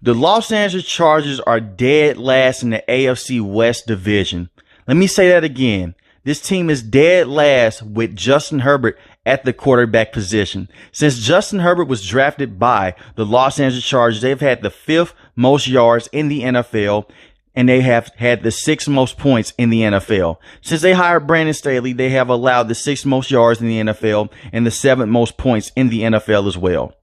The Los Angeles Chargers are dead last in the AFC West division. Let me say that again. This team is dead last with Justin Herbert at the quarterback position. Since Justin Herbert was drafted by the Los Angeles Chargers, they've had the 5th most yards in the NFL, and they have had the 6th most points in the NFL. Since they hired Brandon Staley, they have allowed the 6th most yards in the NFL and the 7th most points in the NFL as well.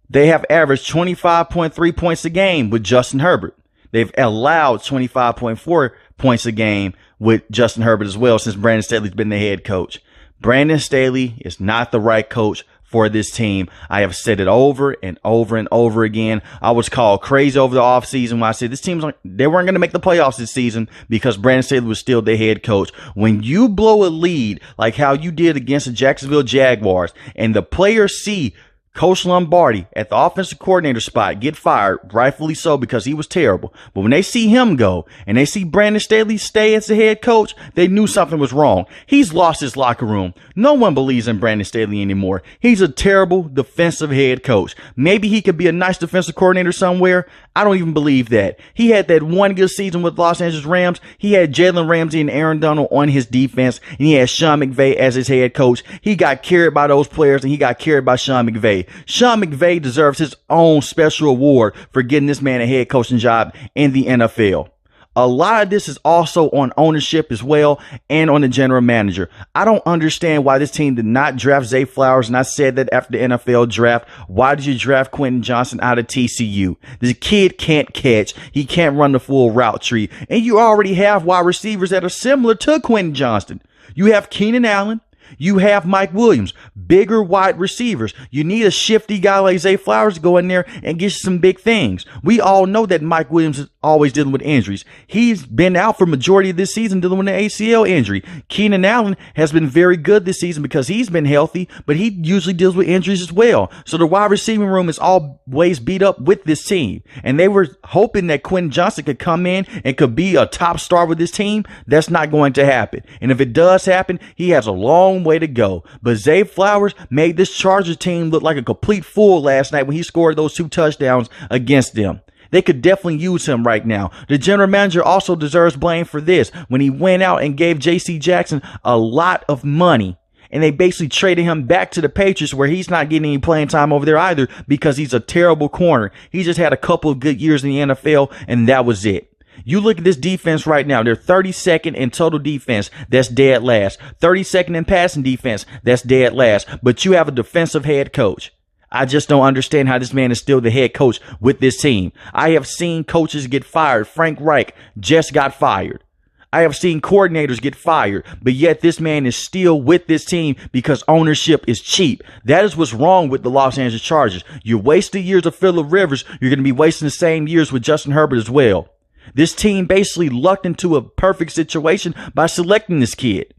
They have averaged 25.3 points a game with Justin Herbert. They've allowed 25.4 points a game with Justin Herbert as well since Brandon Staley's been the head coach. Brandon Staley is not the right coach for this team. I have said it over and over and over again. I was called crazy over the offseason when I said this team's like, they weren't going to make the playoffs this season because Brandon Staley was still the head coach. When you blow a lead like how you did against the Jacksonville Jaguars and the players see Coach Lombardi at the offensive coordinator spot get fired, rightfully so because he was terrible. But when they see him go and they see Brandon Staley stay as the head coach, they knew something was wrong. He's lost his locker room. No one believes in Brandon Staley anymore. He's a terrible defensive head coach. Maybe he could be a nice defensive coordinator somewhere. I don't even believe that. He had that one good season with Los Angeles Rams. He had Jalen Ramsey and Aaron Donald on his defense, and he had Sean McVay as his head coach. He got carried by those players, and he got carried by Sean McVay. Sean McVay deserves his own special award for getting this man a head coaching job in the NFL. A lot of this is also on ownership as well and on the general manager. I don't understand why this team did not draft Zay Flowers, and I said that after the NFL draft. Why did you draft Quentin Johnson out of TCU? This kid can't catch. He can't run the full route tree. And you already have wide receivers that are similar to Quentin Johnson. You have Keenan Allen. You have Mike Williams, bigger wide receivers. You need a shifty guy like Zay Flowers to go in there and get you some big things. We all know that Mike Williams is always dealing with injuries. He's been out for majority of this season dealing with an ACL injury. Keenan Allen has been very good this season because he's been healthy, but he usually deals with injuries as well. So the wide receiving room is always beat up with this team. And they were hoping that Quentin Johnson could come in and could be a top star with this team. That's not going to happen. And if it does happen, he has a long way to go. But Zay Flowers made this Chargers team look like a complete fool last night when he scored those 2 touchdowns against them. They could definitely use him right now. The general manager also deserves blame for this when he went out and gave J.C. Jackson a lot of money. And they basically traded him back to the Patriots where he's not getting any playing time over there either because he's a terrible corner. He just had a couple of good years in the NFL and that was it. You look at this defense right now. They're 32nd in total defense. That's dead last. 32nd in passing defense. That's dead last. But you have a defensive head coach. I just don't understand how this man is still the head coach with this team. I have seen coaches get fired. Frank Reich just got fired. I have seen coordinators get fired, but yet this man is still with this team because ownership is cheap. That is what's wrong with the Los Angeles Chargers. You wasted years of Phillip Rivers. You're going to be wasting the same years with Justin Herbert as well. This team basically lucked into a perfect situation by selecting this kid.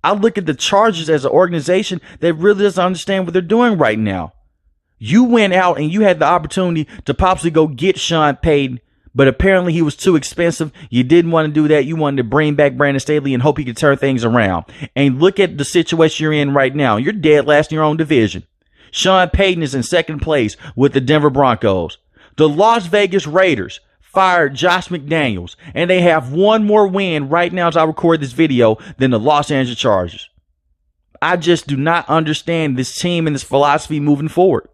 I look at the Chargers as an organization that really doesn't understand what they're doing right now. You went out and you had the opportunity to possibly go get Sean Payton, but apparently he was too expensive. You didn't want to do that. You wanted to bring back Brandon Staley and hope he could turn things around. And look at the situation you're in right now. You're dead last in your own division. Sean Payton is in second place with the Denver Broncos. The Las Vegas Raiders fired Josh McDaniels, and they have one more win right now as I record this video than the Los Angeles Chargers. I just do not understand this team and this philosophy moving forward.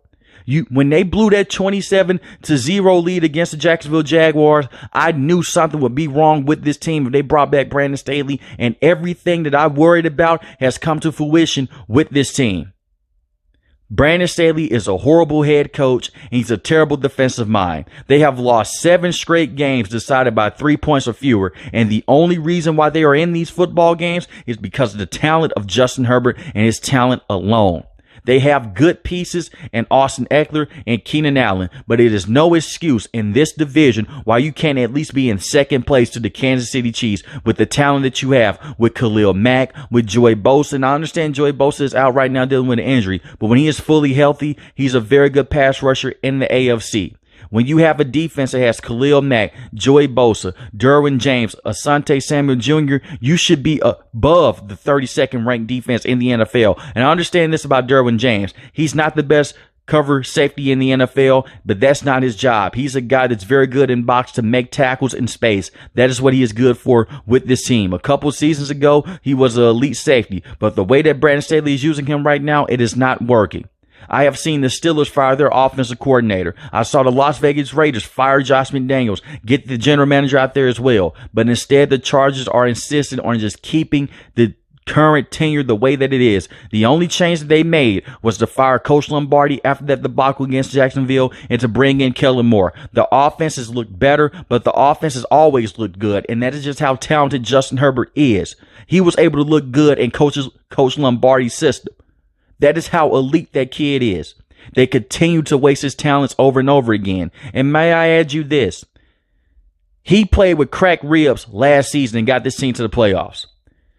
When they blew that 27-0 lead against the Jacksonville Jaguars, I knew something would be wrong with this team if they brought back Brandon Staley, and everything that I worried about has come to fruition with this team. Brandon Staley is a horrible head coach, and he's a terrible defensive mind. They have lost 7 straight games decided by 3 points or fewer, and the only reason why they are in these football games is because of the talent of Justin Herbert and his talent alone. They have good pieces in Austin Eckler and Keenan Allen, but it is no excuse in this division why you can't at least be in second place to the Kansas City Chiefs with the talent that you have with Khalil Mack, with Joey Bosa. And I understand Joey Bosa is out right now dealing with an injury, but when he is fully healthy, he's a very good pass rusher in the AFC. When you have a defense that has Khalil Mack, Joey Bosa, Derwin James, Asante Samuel Jr., you should be above the 32nd ranked defense in the NFL. And I understand this about Derwin James. He's not the best cover safety in the NFL, but that's not his job. He's a guy that's very good in box to make tackles in space. That is what he is good for with this team. A couple seasons ago, he was an elite safety, but the way that Brandon Staley is using him right now, it is not working. I have seen the Steelers fire their offensive coordinator. I saw the Las Vegas Raiders fire Josh McDaniels, get the general manager out there as well. But instead, the Chargers are insistent on just keeping the current tenure the way that it is. The only change that they made was to fire Coach Lombardi after that debacle against Jacksonville and to bring in Kellen Moore. The offense has looked better, but the offense has always looked good, and that is just how talented Justin Herbert is. He was able to look good in Coach Lombardi's system. That is how elite that kid is. They continue to waste his talents over and over again. And may I add you this? He played with cracked ribs last season and got this team to the playoffs.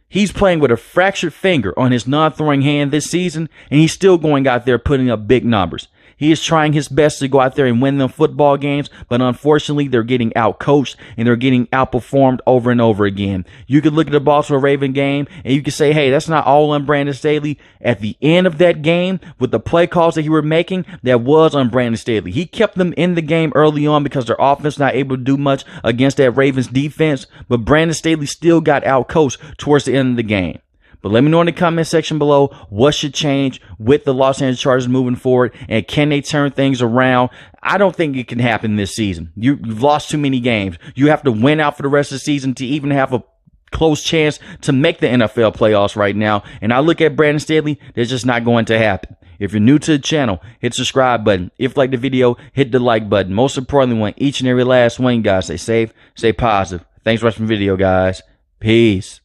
He's playing with a fractured finger on his non-throwing hand this season, and he's still going out there putting up big numbers. He is trying his best to go out there and win them football games, but unfortunately, they're getting outcoached and they're getting outperformed over and over again. You could look at the Baltimore Raven game and you could say, hey, that's not all on Brandon Staley. At the end of that game, with the play calls that he were making, that was on Brandon Staley. He kept them in the game early on because their offense not able to do much against that Ravens defense, but Brandon Staley still got outcoached towards the end of the game. But let me know in the comment section below what should change with the Los Angeles Chargers moving forward, and can they turn things around? I don't think it can happen this season. You've lost too many games. You have to win out for the rest of the season to even have a close chance to make the NFL playoffs right now. And I look at Brandon Staley, that's just not going to happen. If you're new to the channel, hit the subscribe button. If you like the video, hit the like button. Most importantly, want each and every last one, guys, stay safe, stay positive. Thanks for watching the video, guys. Peace.